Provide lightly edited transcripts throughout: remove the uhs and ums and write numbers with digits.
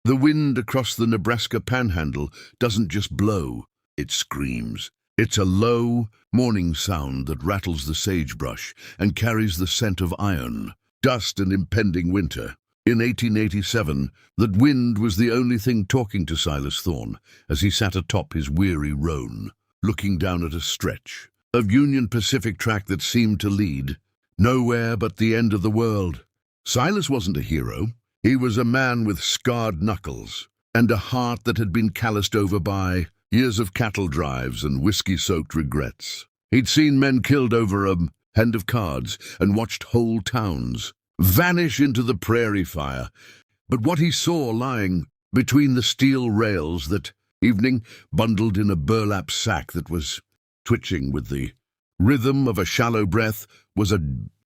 The wind across the Nebraska panhandle doesn't just blow, it screams. It's a low, morning sound that rattles the sagebrush and carries the scent of iron, dust, and impending winter. In 1887, that wind was the only thing talking to Silas Thorne as he sat atop his weary roan, looking down at a stretch of Union Pacific track that seemed to lead nowhere but the end of the world. Silas wasn't a hero. He was a man with scarred knuckles and a heart that had been calloused over by years of cattle drives and whiskey-soaked regrets. He'd seen men killed over a hand of cards and watched whole towns vanish into the prairie fire. But what he saw lying between the steel rails that evening, bundled in a burlap sack that was twitching with the rhythm of a shallow breath, was a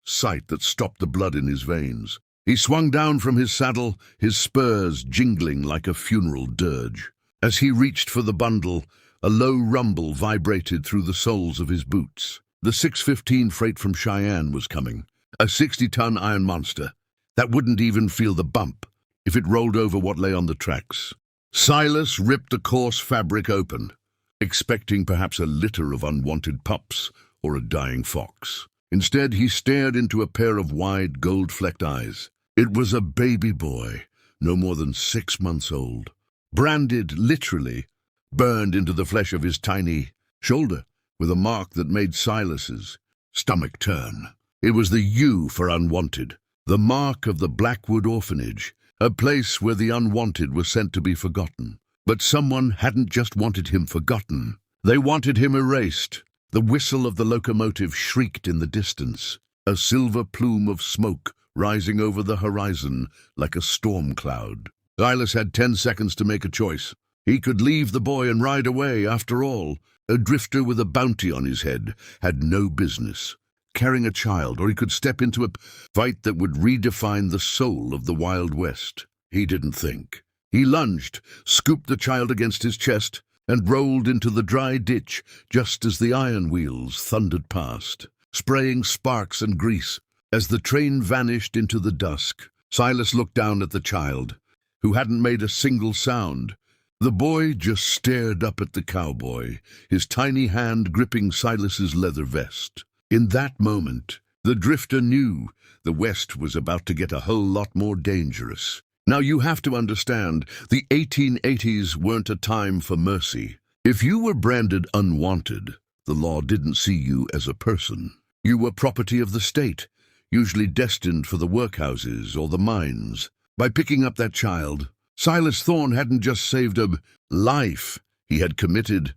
sight that stopped the blood in his veins. He swung down from his saddle, his spurs jingling like a funeral dirge. As he reached for the bundle, a low rumble vibrated through the soles of his boots. The 615 freight from Cheyenne was coming, a 60-ton iron monster that wouldn't even feel the bump if it rolled over what lay on the tracks. Silas ripped the coarse fabric open, expecting perhaps a litter of unwanted pups or a dying fox. Instead, he stared into a pair of wide, gold-flecked eyes. It was a baby boy, no more than 6 months old, branded, literally, burned into the flesh of his tiny shoulder, with a mark that made Silas's stomach turn. It was the U for Unwanted, the mark of the Blackwood orphanage, a place where the unwanted were sent to be forgotten. But someone hadn't just wanted him forgotten. They wanted him erased. The whistle of the locomotive shrieked in the distance, a silver plume of smoke rising over the horizon like a storm cloud. Silas had 10 seconds to make a choice. He could leave the boy and ride away. After all, a drifter with a bounty on his head had no business carrying a child, or he could step into a fight that would redefine the soul of the Wild West. He didn't think. He lunged, scooped the child against his chest, and rolled into the dry ditch just as the iron wheels thundered past, spraying sparks and grease. As the train vanished into the dusk, Silas looked down at the child, who hadn't made a single sound. The boy just stared up at the cowboy, his tiny hand gripping Silas's leather vest. In that moment, the drifter knew the West was about to get a whole lot more dangerous. Now you have to understand, the 1880s weren't a time for mercy. If you were branded unwanted, the law didn't see you as a person. You were property of the state, usually destined for the workhouses or the mines. By picking up that child, Silas Thorne hadn't just saved a life. He had committed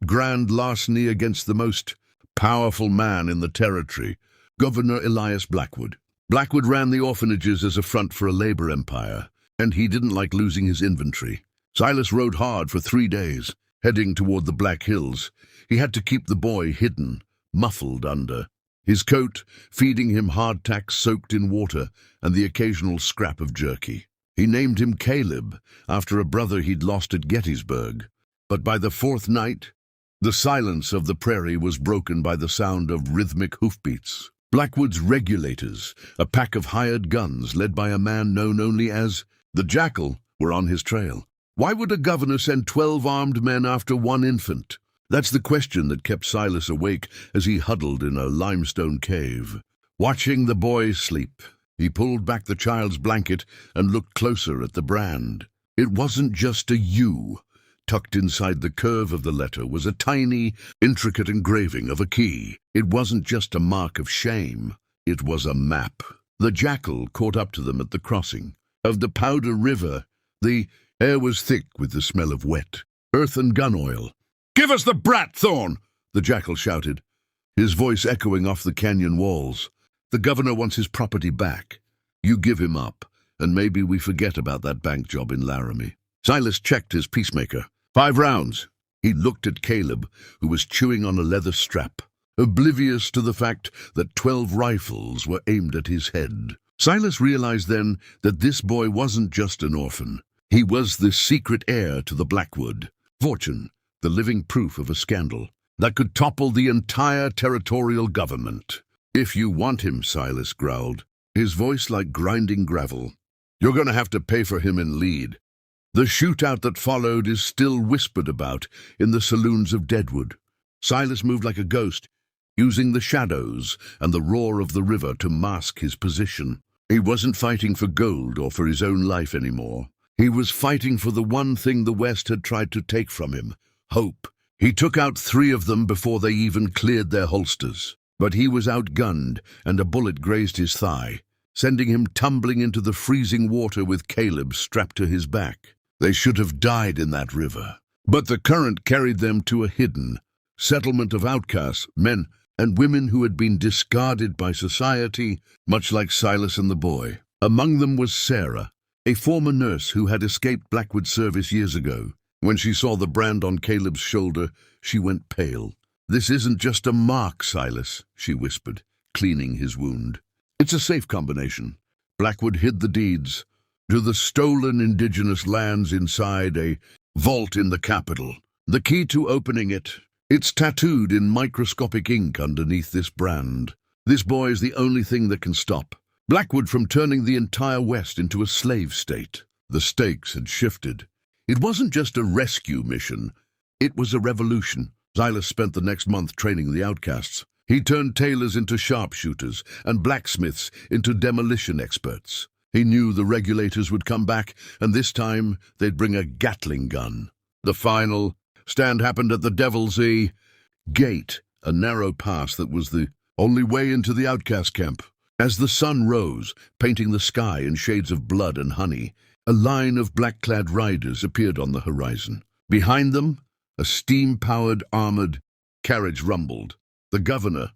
grand larceny against the most powerful man in the territory, Governor Blackwood. Blackwood ran the orphanages as a front for a labor empire, and he didn't like losing his inventory. Silas rode hard for 3 days, heading toward the Black Hills. He had to keep the boy hidden, muffled under his coat, feeding him hardtack soaked in water and the occasional scrap of jerky. He named him Caleb, after a brother he'd lost at Gettysburg. But by the 4th night, the silence of the prairie was broken by the sound of rhythmic hoofbeats. Blackwood's regulators, a pack of hired guns led by a man known only as the Jackal, were on his trail. Why would a governor send 12 armed men after one infant? That's the question that kept Silas awake as he huddled in a limestone cave, watching the boy sleep. He pulled back the child's blanket and looked closer at the brand. It wasn't just a U. Tucked inside the curve of the letter was a tiny, intricate engraving of a key. It wasn't just a mark of shame. It was a map. The Jackal caught up to them at the crossing of the Powder River. The air was thick with the smell of wet earth and gun oil. "Give us the brat, Thorne!" the Jackal shouted, his voice echoing off the canyon walls. "The governor wants his property back. You give him up, and maybe we forget about that bank job in Laramie." Silas checked his peacemaker. 5 rounds. He looked at Caleb, who was chewing on a leather strap, oblivious to the fact that 12 rifles were aimed at his head. Silas realized then that this boy wasn't just an orphan. He was the secret heir to the Blackwood fortune, the living proof of a scandal that could topple the entire territorial government. "If you want him," Silas growled, his voice like grinding gravel, "you're going to have to pay for him in lead." The shootout that followed is still whispered about in the saloons of Deadwood. Silas moved like a ghost, using the shadows and the roar of the river to mask his position. He wasn't fighting for gold or for his own life anymore. He was fighting for the one thing the West had tried to take from him: hope. He took out 3 of them before they even cleared their holsters. But he was outgunned, and a bullet grazed his thigh, sending him tumbling into the freezing water with Caleb strapped to his back. They should have died in that river, but the current carried them to a hidden settlement of outcasts, men and women who had been discarded by society, much like Silas and the boy. Among them was Sarah, a former nurse who had escaped Blackwood's service years ago. When she saw the brand on Caleb's shoulder, she went pale. "This isn't just a mark, Silas," she whispered, cleaning his wound. "It's a safe combination." Blackwood hid the deeds to the stolen indigenous lands inside a vault in the capital. The key to opening it, it's tattooed in microscopic ink underneath this brand. This boy is the only thing that can stop Blackwood from turning the entire West into a slave state. The stakes had shifted. It wasn't just a rescue mission, it was a revolution. Silas spent the next month training the outcasts. He turned tailors into sharpshooters and blacksmiths into demolition experts. He knew the regulators would come back, and this time they'd bring a Gatling gun. The final stand happened at the Devil's Gate, a narrow pass that was the only way into the outcast camp. As the sun rose, painting the sky in shades of blood and honey, a line of black-clad riders appeared on the horizon. Behind them, a steam-powered armored carriage rumbled. The governor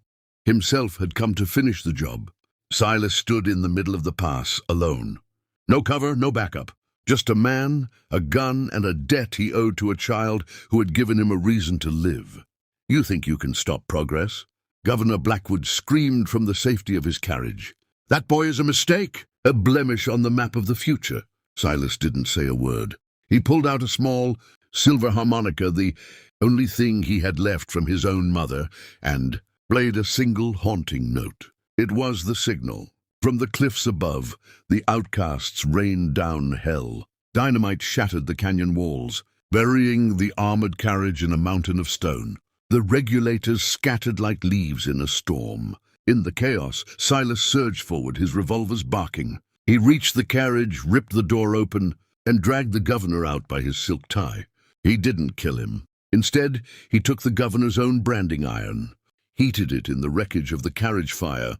himself had come to finish the job. Silas stood in the middle of the pass, alone. No cover, no backup. Just a man, a gun, and a debt he owed to a child who had given him a reason to live. "You think you can stop progress?" Governor Blackwood screamed from the safety of his carriage. "That boy is a mistake, a blemish on the map of the future." Silas didn't say a word. He pulled out a small silver harmonica, the only thing he had left from his own mother, and played a single haunting note. It was the signal. From the cliffs above, the outcasts rained down hell. Dynamite shattered the canyon walls, burying the armored carriage in a mountain of stone. The regulators scattered like leaves in a storm. In the chaos, Silas surged forward, his revolvers barking. He reached the carriage, ripped the door open, and dragged the governor out by his silk tie. He didn't kill him. Instead, he took the governor's own branding iron, heated it in the wreckage of the carriage fire,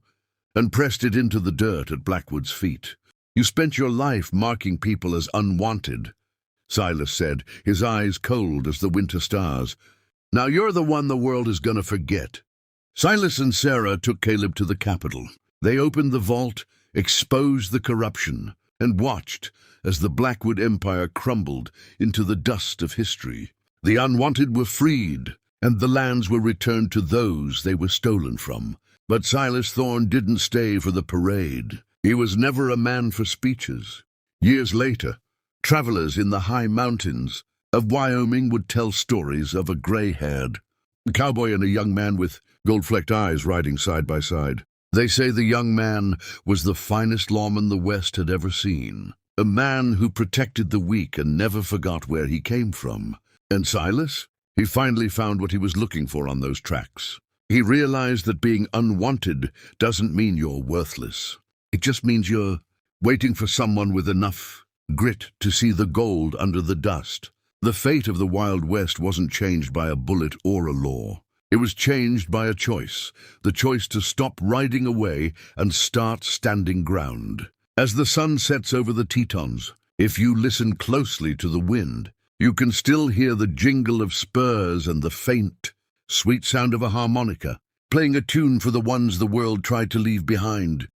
and pressed it into the dirt at Blackwood's feet. "You spent your life marking people as unwanted," Silas said, his eyes cold as the winter stars. "Now you're the one the world is going to forget." Silas and Sarah took Caleb to the capital. They opened the vault, exposed the corruption, and watched as the Blackwood Empire crumbled into the dust of history. The unwanted were freed, and the lands were returned to those they were stolen from. But Silas Thorne didn't stay for the parade. He was never a man for speeches. Years later, travelers in the high mountains of Wyoming would tell stories of a gray-haired cowboy and a young man with gold-flecked eyes riding side by side. They say the young man was the finest lawman the West had ever seen, a man who protected the weak and never forgot where he came from. And Silas? He finally found what he was looking for on those tracks. He realized that being unwanted doesn't mean you're worthless. It just means you're waiting for someone with enough grit to see the gold under the dust. The fate of the Wild West wasn't changed by a bullet or a law. It was changed by a choice, the choice to stop riding away and start standing ground. As the sun sets over the Tetons, if you listen closely to the wind, you can still hear the jingle of spurs and the faint, sweet sound of a harmonica, playing a tune for the ones the world tried to leave behind.